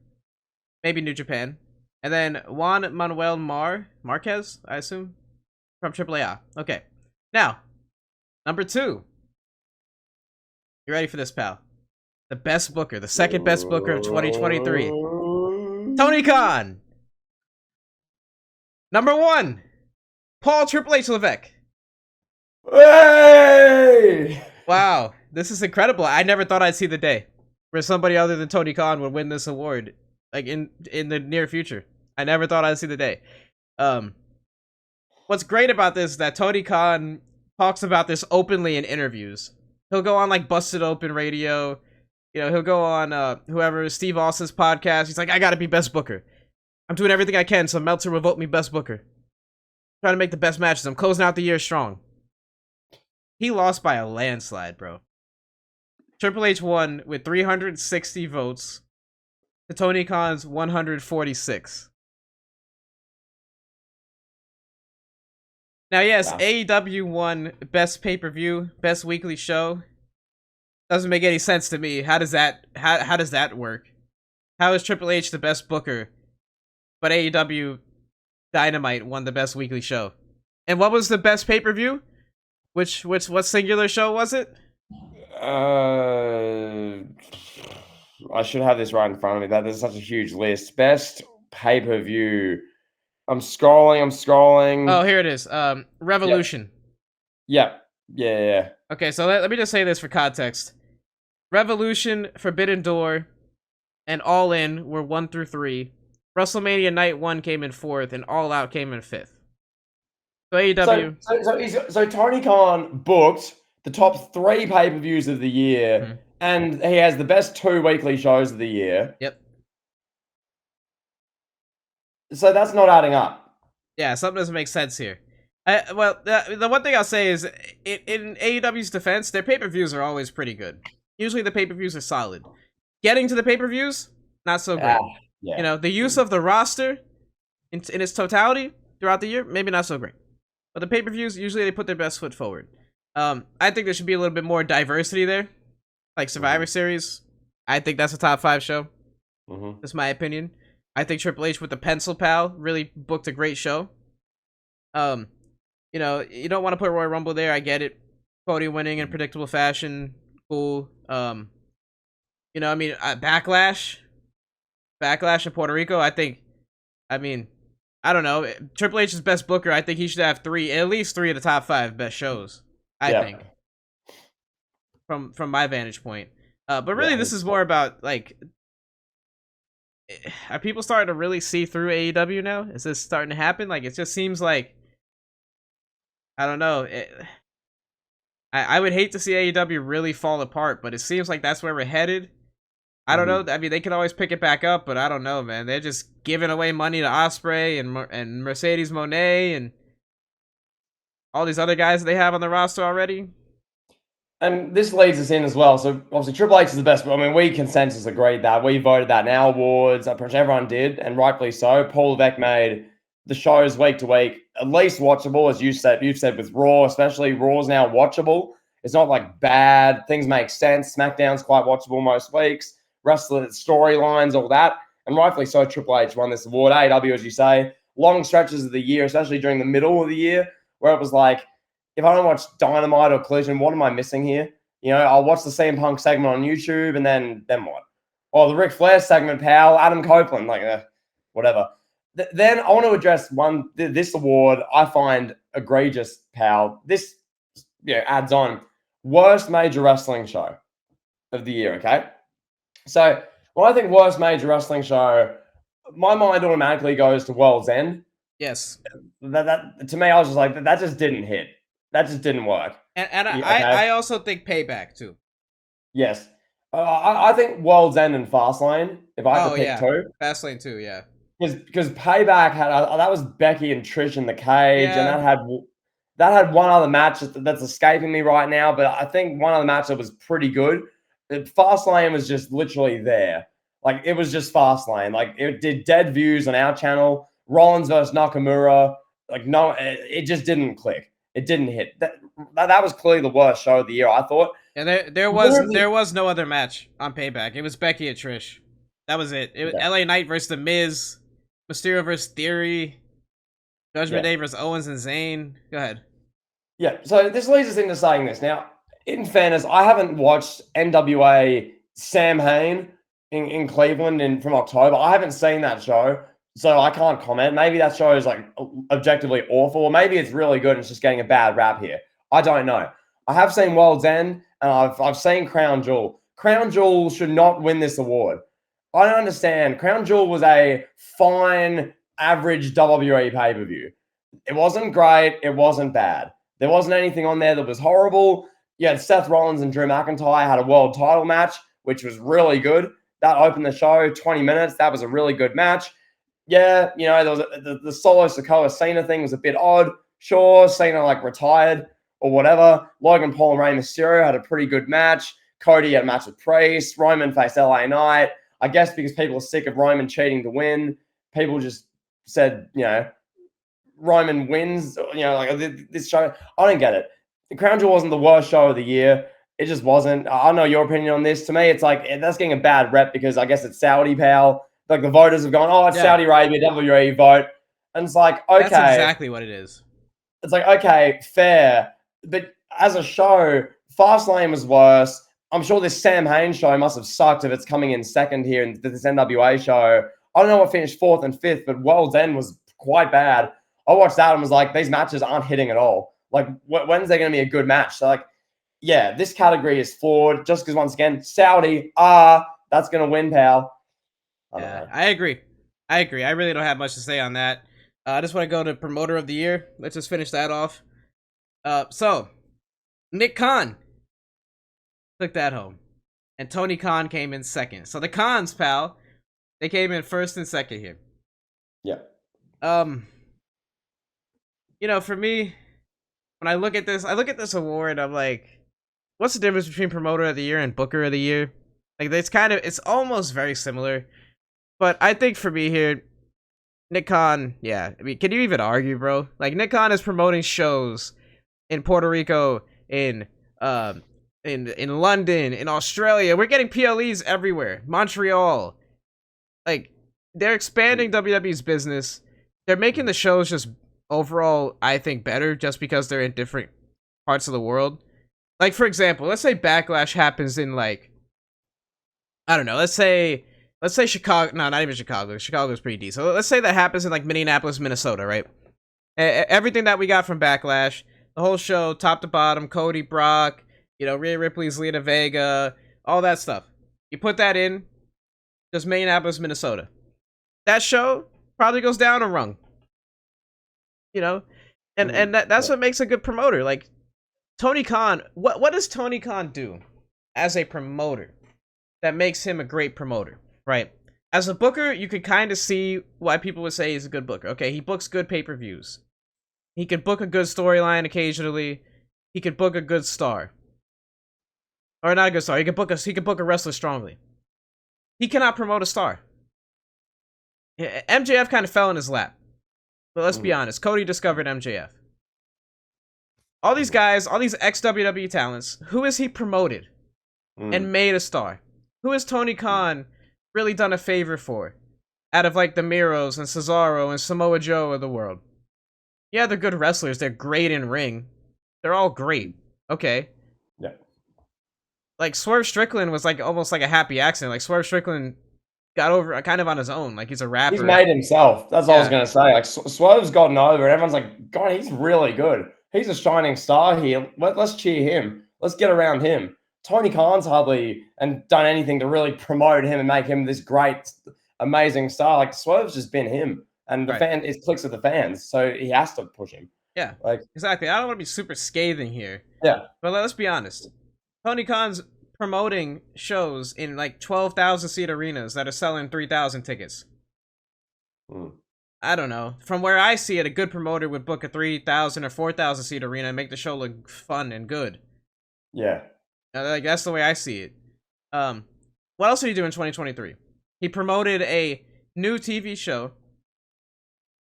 maybe New Japan, and then Juan Manuel Marquez, I assume, from AAA. Okay, now number 2. You ready for this, pal? The best booker, the second best booker of 2023, Tony Khan. Number 1, Paul Triple H Levesque. Hey! Wow, this is incredible. I never thought I'd see the day where somebody other than Tony Khan would win this award, like in the near future. I never thought I'd see the day. What's great about this is that Tony Khan talks about this openly in interviews. He'll go on like Busted Open Radio. You know, he'll go on whoever Steve Austin's podcast. He's like, I gotta be best booker. I'm doing everything I can so Meltzer will vote me best booker. Trying to make the best matches. I'm closing out the year strong. He lost by a landslide, bro. Triple H won with 360 votes to Tony Khan's 146. Now, yes, Wow. AEW won best pay-per-view, best weekly show. Doesn't make any sense to me. How does that work? How is Triple H the best booker, but AEW Dynamite won the best weekly show? And what was the best pay-per-view? What singular show was it? I should have this right in front of me. That there's such a huge list. Best pay-per-view. I'm scrolling. Oh, here it is. Revolution. Yep. Yeah. Okay, so let me just say this for context. Revolution, Forbidden Door, and All In were 1 through 3. WrestleMania Night 1 came in 4th, and All Out came in 5th. So AEW. So Tony Khan booked the top 3 pay-per-views of the year, and he has the best 2 weekly shows of the year. Yep. So that's not adding up. Yeah, something doesn't make sense here. The one thing I'll say is, in AEW's defense, their pay-per-views are always pretty good. Usually the pay-per-views are solid. Getting to the pay-per-views, not so great. Yeah. You know, the use of the roster in its totality throughout the year, maybe not so great. But the pay-per-views, usually they put their best foot forward. I think there should be a little bit more diversity there. Like Survivor Series, I think that's a top 5 show. That's my opinion. I think Triple H with the Pencil Pal really booked a great show. You know, you don't want to put Royal Rumble there. I get it. Cody winning in predictable fashion, cool. You know, I mean, Backlash in Puerto Rico. I don't know. Triple H's best booker. I think he should have at least 3 of the top 5 best shows. I think, from my vantage point. But really, this is more about like, are people starting to really see through AEW now? Is this starting to happen? Like, it just seems like, I don't know. I would hate to see AEW really fall apart, but it seems like that's where we're headed. I don't know. I mean, they could always pick it back up, but I don't know, man. They're just giving away money to Ospreay and Mercedes Moné and all these other guys that they have on the roster already. And this leads us in as well. So obviously Triple H is the best. I mean, we consensus agreed that. We voted that in our awards. Pretty much everyone did, and rightfully so. Paul Levesque made the shows week to week at least watchable, as you said. You've said with Raw, especially Raw's now watchable. It's not like bad. Things make sense. SmackDown's quite watchable most weeks. Wrestling storylines, all that. And rightfully so, Triple H won this award. AEW, as you say, long stretches of the year, especially during the middle of the year, where it was like, if I don't watch Dynamite or Collision, what am I missing here? You know, I'll watch the CM Punk segment on YouTube, and then what? Or the Ric Flair segment, pal, Adam Copeland, like whatever. Then I want to address this award I find egregious, pal. This adds on worst major wrestling show of the year. Okay, so when I think worst major wrestling show, my mind automatically goes to World's End. Yes. That to me, I was just like, that just didn't hit. That just didn't work. And Okay. I also think Payback too. Yes. I think World's End and Fastlane, if I had Oh to pick yeah, two, Fastlane too. Yeah. because Payback had that was Becky and Trish in the cage, and Yeah. that had one other match that's escaping me right now, but I think one other match that was pretty good. Fastlane was just literally there, like it was just Fastlane. Like it did dead views on our channel. Rollins versus Nakamura, like no, it just didn't click. It didn't hit. That was clearly the worst show of the year, I thought. And Literally, there was no other match on Payback. It was Becky and Trish. That was it. It was yeah, LA Knight versus The Miz, Mysterio versus Theory, Judgment yeah. Day versus Owens and Zayn. Go ahead. Yeah, so this leads us into saying this. Now, in fairness, I haven't watched NWA Sam Hain in Cleveland from October. I haven't seen that show, so I can't comment. Maybe that show is like objectively awful, or maybe it's really good and it's just getting a bad rap here. I don't know. I have seen World's End, and I've seen Crown Jewel. Crown Jewel should not win this award. I don't understand. Crown Jewel was a fine, average WWE pay per view. It wasn't great. It wasn't bad. There wasn't anything on there that was horrible. You had Seth Rollins and Drew McIntyre had a world title match, which was really good. That opened the show 20 minutes. That was a really good match. Yeah, there was the solo Sokoa Cena thing was a bit odd. Sure, Cena like retired or whatever. Logan Paul and Rey Mysterio had a pretty good match. Cody had a match with Priest. Roman faced LA Knight. I guess because people are sick of Roman cheating to win, people just said, Roman wins, like this show. I don't get it. The Crown Jewel wasn't the worst show of the year. It just wasn't. I don't know your opinion on this. To me, it's like that's getting a bad rep because I guess it's Saudi, pal. Like the voters have gone, oh, it's Yeah, Saudi Arabia, WWE vote. And it's like, that's okay. exactly what it is. It's like, okay, fair. But as a show, Fastlane was worse. I'm sure this Sam Hain show must have sucked if it's coming in second here in this NWA show. I don't know what finished fourth and fifth, but World's End was quite bad. I watched that and was like, these matches aren't hitting at all. Like, when's there going to be a good match? So, like, yeah, this category is flawed just because, once again, Saudi, that's going to win, pal. Yeah, I agree. I agree. I really don't have much to say on that. I just want to go to Promoter of the Year. Let's just finish that off. So, Nick Khan took that home. And Tony Khan came in second. So the Khans, pal, they came in first and second here. Yeah. For me, when I look at this award, I'm like, what's the difference between Promoter of the Year and Booker of the Year? Like, it's almost very similar. But I think for me here, Nick Khan, yeah. I mean, can you even argue, bro? Like, Nick Khan is promoting shows in Puerto Rico, in London, in Australia. We're getting PLEs everywhere. Montreal. Like, they're expanding WWE's business. They're making the shows just overall, I think, better just because they're in different parts of the world. Like, for example, let's say Backlash happens in, like, I don't know, let's say Chicago. No, not even Chicago. Chicago's pretty decent. So let's say that happens in, like, Minneapolis, Minnesota, right? Everything that we got from Backlash, the whole show, top to bottom, Cody, Brock, Rhea Ripley's Lena Vega, all that stuff. You put that in, just Minneapolis, Minnesota. That show probably goes down a rung. And that's what makes a good promoter. Like, Tony Khan, what does Tony Khan do as a promoter that makes him a great promoter, right? As a booker, you could kind of see why people would say he's a good booker. Okay, he books good pay-per-views. He could book a good storyline occasionally. He could book a good star. Or not a good star. He could book a wrestler strongly. He cannot promote a star. MJF kind of fell in his lap. But let's be honest, Cody discovered MJF. All these guys, all these ex-WWE talents, who has he promoted and made a star? Who has Tony Khan really done a favor for? Out of, like, the Miros and Cesaro and Samoa Joe of the world. Yeah, they're good wrestlers. They're great in ring. They're all great. Okay. Yeah. Like Swerve Strickland was like almost like a happy accident. Like Swerve Strickland got over kind of on his own. Like he's a He's rapper. made himself. That's all I was Yeah. going to say. Like Swerve's gotten over, and everyone's like, God, he's really good. He's a shining star here. Let's cheer him. Let's get around him. Tony Khan's hardly and done anything to really promote him and make him this great, amazing star. Like Swerve's just been him, and the Right. fan it clicks with the fans, so he has to push him. Yeah. Like, Exactly. I don't want to be super scathing here, yeah, but let's be honest. Tony Khan's promoting shows in like 12,000 seat arenas that are selling 3,000 tickets. mm, I don't know. From where I see it, a good promoter would book a 3,000 or 4,000 seat arena and make the show look fun and good. yeah. Like that's the way I see it. What else did he do in 2023? He promoted a new TV show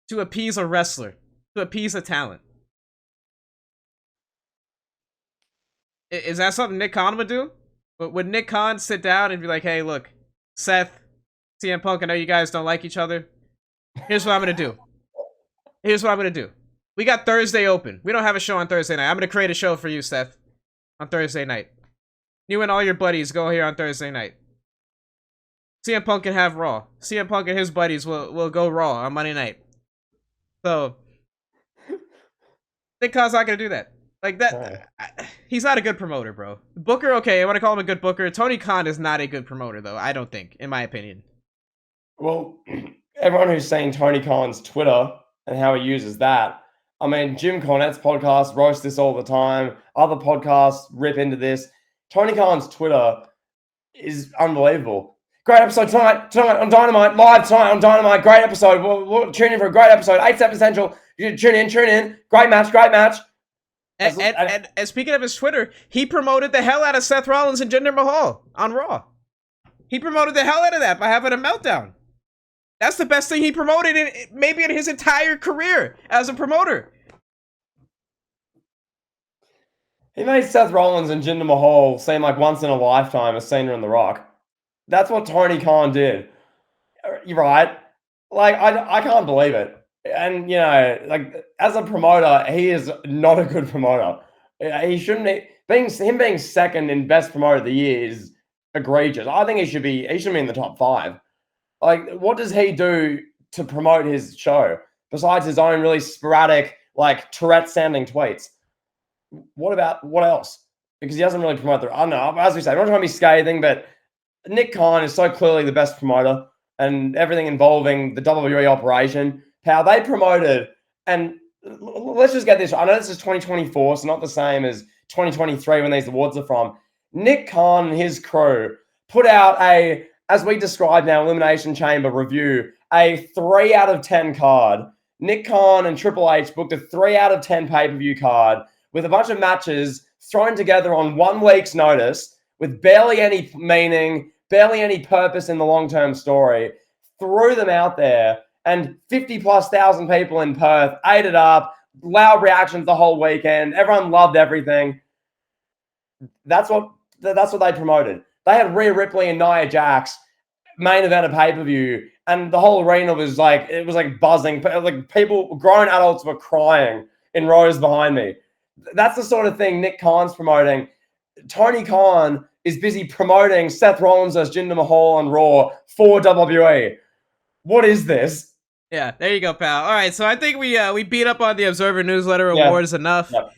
to appease a wrestler, to appease a talent. Is that something Nick Khan would do? Would Nick Khan sit down and be like, "Hey, look, Seth, CM Punk, I know you guys don't like each other. Here's what I'm gonna do. Here's what I'm gonna do. We got Thursday open. We don't have a show on Thursday night. I'm gonna create a show for you, Seth, on Thursday night. You and all your buddies go here on Thursday night. CM Punk can have Raw. CM Punk and his buddies will go Raw on Monday night. So, Nick Khan's not gonna do that. Like that, he's not a good promoter, bro. Booker, okay, I want to call him a good booker. Tony Khan is not a good promoter, though. I don't think, in my opinion. Well, everyone who's seen Tony Khan's Twitter and how he uses that, I mean, Jim Cornette's podcast roast this all the time. Other podcasts rip into this. Tony Khan's Twitter is unbelievable. Great episode tonight on Dynamite, live tonight on Dynamite. Great episode. We'll tune in for a great episode. 8 Central. You tune in. Great match. And speaking of his Twitter, he promoted the hell out of Seth Rollins and Jinder Mahal on Raw. He promoted the hell out of that by having a meltdown. That's the best thing he promoted maybe in his entire career as a promoter. He made Seth Rollins and Jinder Mahal seem like once in a lifetime as Cena and The Rock. That's what Tony Khan did. You're right. Like, I can't believe it. And, you know, like, as a promoter, he is not a good promoter. He shouldn't being second in best promoter of the year is egregious. I think he should be in the top 5. Like, what does he do to promote his show besides his own really sporadic, like, Tourette sounding tweets? What else? Because he doesn't really promote I don't know. As we say, I'm not trying to be scathing, but Nick Khan is so clearly the best promoter, and everything involving the WWE operation, how they promoted, and let's just get this. I know this is 2024, so not the same as 2023 when these awards are from. Nick Khan and his crew put out as we described in our Elimination Chamber review, a 3 out of 10 card. Nick Khan and Triple H booked a 3 out of 10 pay-per-view card with a bunch of matches thrown together on 1 week's notice with barely any meaning, barely any purpose in the long-term story, threw them out there, and 50+ thousand people in Perth ate it up, loud reactions the whole weekend. Everyone loved everything. That's what they promoted. They had Rhea Ripley and Nia Jax main event of pay-per-view, and the whole arena was like, it was like buzzing. Like people, grown adults were crying in rows behind me. That's the sort of thing Nick Khan's promoting. Tony Khan is busy promoting Seth Rollins as Jinder Mahal on Raw for WWE. What is this? Yeah, there you go, pal. All right, so I think we beat up on the Observer Newsletter Awards enough. Yeah.